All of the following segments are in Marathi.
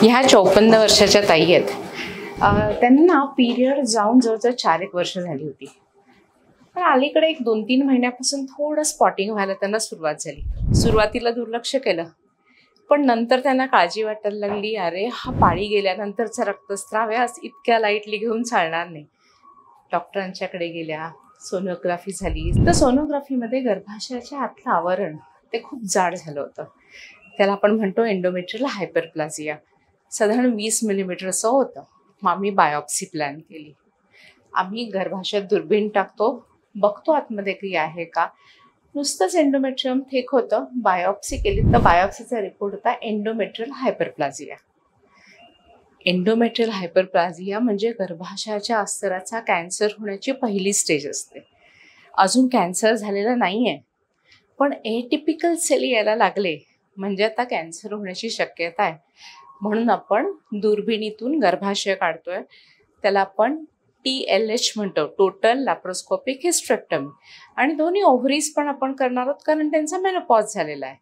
ह्या 54 वर्षाच्या ताई आहेत. त्यांना पिरियड जाऊन जवळजवळ 4-1 वर्ष झाली होती. पण अलीकडे एक 2-3 महिन्यापासून थोडं स्पॉटिंग व्हायला त्यांना सुरुवात झाली. सुरुवातीला दुर्लक्ष केलं, पण नंतर त्यांना काळजी वाटायला लागली, अरे हा पाळी गेल्यानंतरचा रक्तस्राव आहे, आज इतक्या लाईटली घेऊन चालणार नाही. डॉक्टरांच्याकडे गेल्या, सोनोग्राफी झाली. तर सोनोग्राफीमध्ये गर्भाशयाच्या आतलं आवरण ते खूप जाड झालं होतं. त्याला आपण म्हणतो एंडोमेट्रियल हायपरप्लाझिया. साधारण 20 मिलीमीटरचं होतं. मग आम्ही बायोप्सी प्लॅन केली. आम्ही गर्भाशयात दुर्बीण टाकतो, बघतो आतमध्ये काही आहे का. नुसतंच एंडोमेट्रियम थिक होतं. बायोप्सी केली तर बायोप्सीचा रिपोर्ट होता एंडोमेट्रियल हायपरप्लाझिया. एंडोमेट्रियल हायपरप्लाझिया म्हणजे गर्भाशयाच्या अस्तराचा कॅन्सर होण्याची पहिली स्टेज असते. अजून कॅन्सर झालेला नाही आहे, पण एटिपिकल सेल यायला लागले म्हणजे आता कॅन्सर होण्याची शक्यता आहे. म्हणून आपण दुर्बिणीतून गर्भाशय काढतोय. त्याला आपण TLH म्हणतो, टोटल लॅप्रोस्कोपिक हिस्टेरेक्टमी. आणि दोन्ही ओव्हरीज पण आपण करणार आहोत कारण त्यांचा मेनोपॉज झालेला आहे.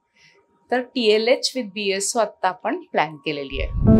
तर TLH विथ BSO आत्ता आपण प्लॅन केलेली आहे.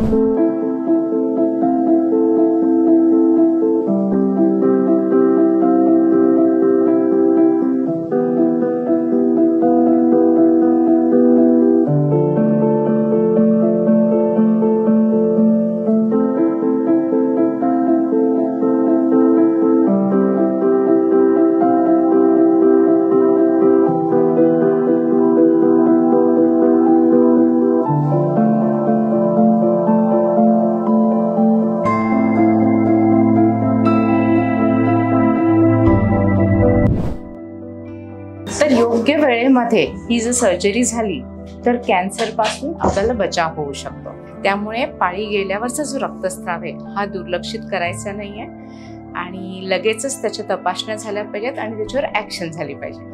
तर योग्य वेळेमध्ये ही जर सर्जरी झाली तर कॅन्सर पासून आपल्याला बचाव होऊ शकतो. त्यामुळे पाळी गेल्यावरचा जो रक्तस्राव आहे हा दुर्लक्षित करायचा नाहीये आणि लगेचच त्याच्या तपासण्या झाल्या पाहिजेत आणि त्याच्यावर ऍक्शन झाली पाहिजे.